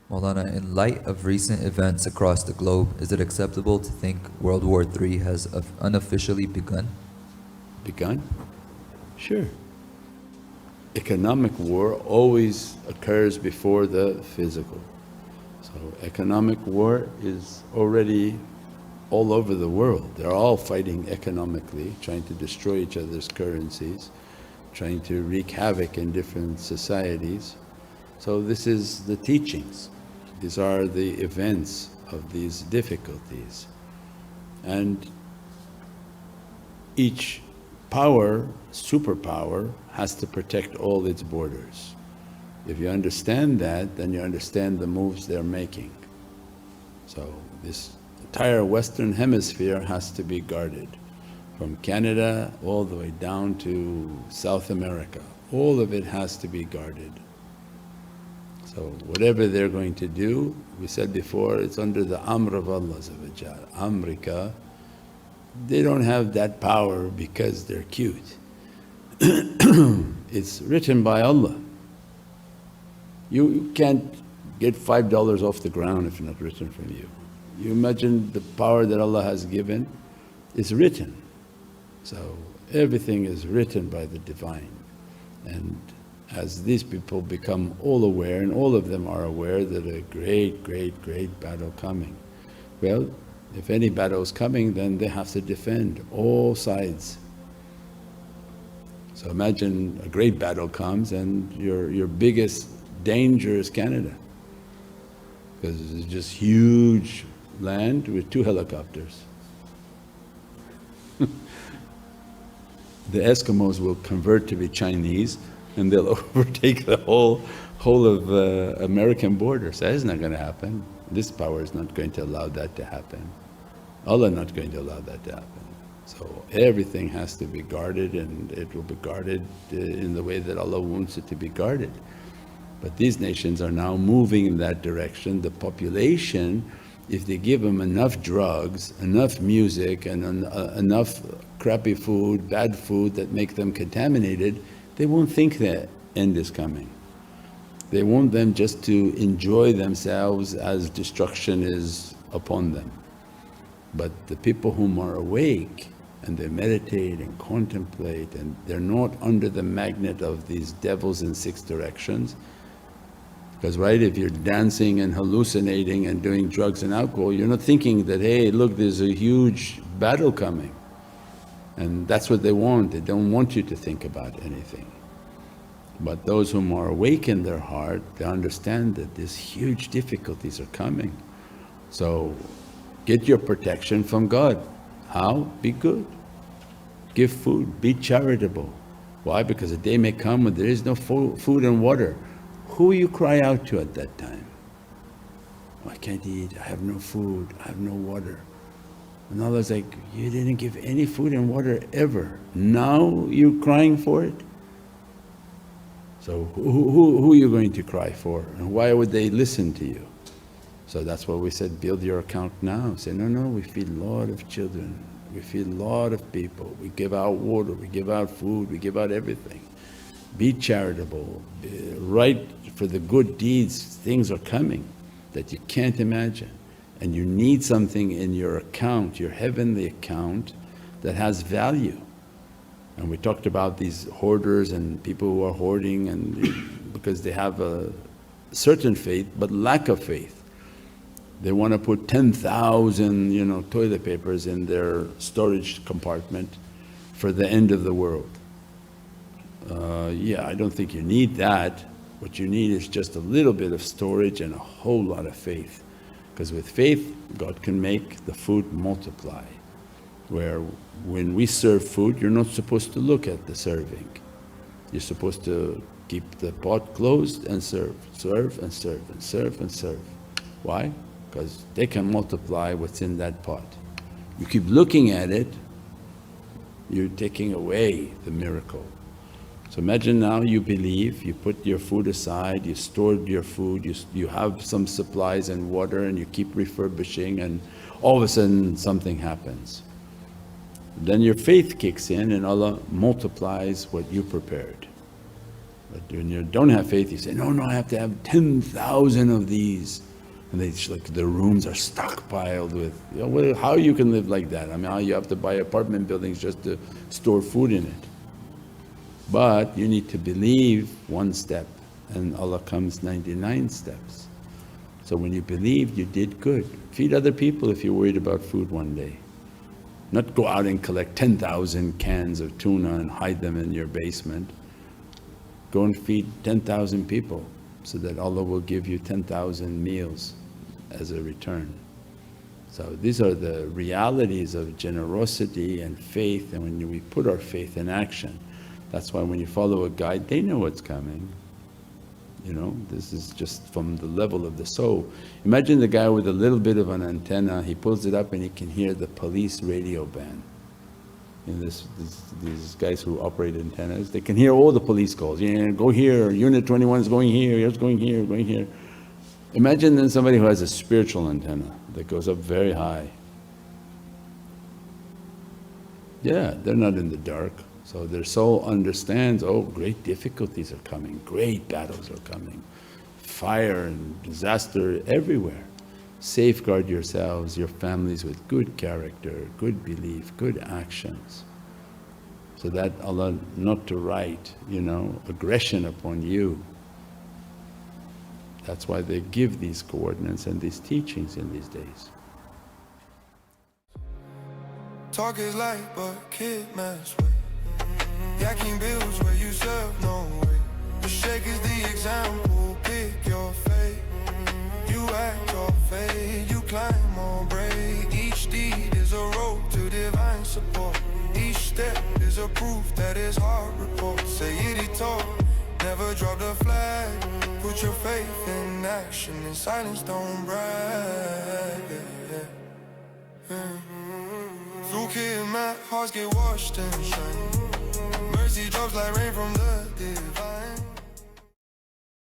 Maulana, in light of recent events across the globe, is it acceptable to think World War III has unofficially begun? Begun? Sure. Economic war always occurs before the physical. So economic war is already all over the world. They're all fighting economically, trying to destroy each other's currencies, trying to wreak havoc in different societies. So this is the teachings. These are the events of these difficulties. And each power, superpower, has to protect all its borders. If you understand that, then you understand the moves they're making. So this entire Western Hemisphere has to be guarded, from Canada all the way down to South America. All of it has to be guarded. So whatever they're going to do, we said before, it's under the amr of Allah. Amrika, they don't have that power because they're cute. It's written by Allah. You can't get $5 off the ground if not written from you. You imagine the power that Allah has given is written. So everything is written by the Divine. And as these people become all aware, and all of them are aware that a great battle coming. Well, if any battle is coming, then they have to defend all sides. So imagine a great battle comes and your biggest danger is Canada, because it's just huge land with 2 helicopters. The Eskimos will convert to be Chinese and they'll overtake the whole of American border. So that's not going to happen. This power is not going to allow that to happen. Allah not going to allow that to happen. So everything has to be guarded, and it will be guarded in the way that Allah wants it to be guarded. But these nations are now moving in that direction. The population, if they give them enough drugs, enough music and enough crappy food, bad food that make them contaminated, they won't think the end is coming. They want them just to enjoy themselves as destruction is upon them. But the people whom are awake and they meditate and contemplate, and they're not under the magnet of these devils in 6 directions. Because right, if you're dancing and hallucinating and doing drugs and alcohol, you're not thinking that, hey look, there's a huge battle coming. And that's what they want, they don't want you to think about anything. But those whom are awake in their heart, they understand that these huge difficulties are coming. So get your protection from God. How? Be good, give food, be charitable. Why? Because a day may come when there is no food and water. Who you cry out to at that time? Oh, I can't eat, I have no food, I have no water. And Allah's like, you didn't give any food and water ever, now you're crying for it? So who are you going to cry for, and why would they listen to you? So that's why we said, build your account now. Say, no, we feed a lot of children, we feed a lot of people, we give out water, we give out food, we give out everything. Be charitable, write for the good deeds. Things are coming that you can't imagine, and you need something in your account, your heavenly account, that has value. And we talked about these hoarders and people who are hoarding, and because they have a certain faith but lack of faith. They want to put 10,000 toilet papers in their storage compartment for the end of the world. Yeah, I don't think you need that. What you need is just a little bit of storage and a whole lot of faith. Because with faith, God can make the food multiply. Where when we serve food, you're not supposed to look at the serving. You're supposed to keep the pot closed and serve and serve and serve and serve. Why? Because they can multiply what's in that pot. You keep looking at it, you're taking away the miracle. So imagine now you believe, you put your food aside, you stored your food, you have some supplies and water, and you keep refurbishing, and all of a sudden something happens. Then your faith kicks in and Allah multiplies what you prepared. But when you don't have faith, you say, no, no, I have to have 10,000 of these. And they like the rooms are stockpiled with, well, how you can live like that? I mean, how you have to buy apartment buildings just to store food in it. But you need to believe one step, and Allah comes 99 steps. So when you believed, you did good. Feed other people if you're worried about food one day. Not go out and collect 10,000 cans of tuna and hide them in your basement. Go and feed 10,000 people so that Allah will give you 10,000 meals as a return. So these are the realities of generosity and faith, and when we put our faith in action, that's why when you follow a guide, they know what's coming. This is just from the level of the soul. Imagine the guy with a little bit of an antenna, he pulls it up and he can hear the police radio band. These guys who operate antennas, they can hear all the police calls. Go here, Unit 21 is going here, it's going here, going here. Imagine then somebody who has a spiritual antenna that goes up very high. Yeah, they're not in the dark. So their soul understands, oh, great difficulties are coming, great battles are coming, fire and disaster everywhere. Safeguard yourselves, your families with good character, good belief, good actions, so that Allah not to write, aggression upon you. That's why they give these coordinates and these teachings in these days. Talk is light, but kid mess with. Yacking bills where you serve no way. The Shaykh is the example, pick your fate. You act your fate, you climb or break. Each deed is a road to divine support. Each step is a proof that his heart reports. Say it, he taught, never drop the flag. Put your faith in action, in silence don't brag. Through kid, my hearts get washed and shine. Mercy drops like rain from the divine.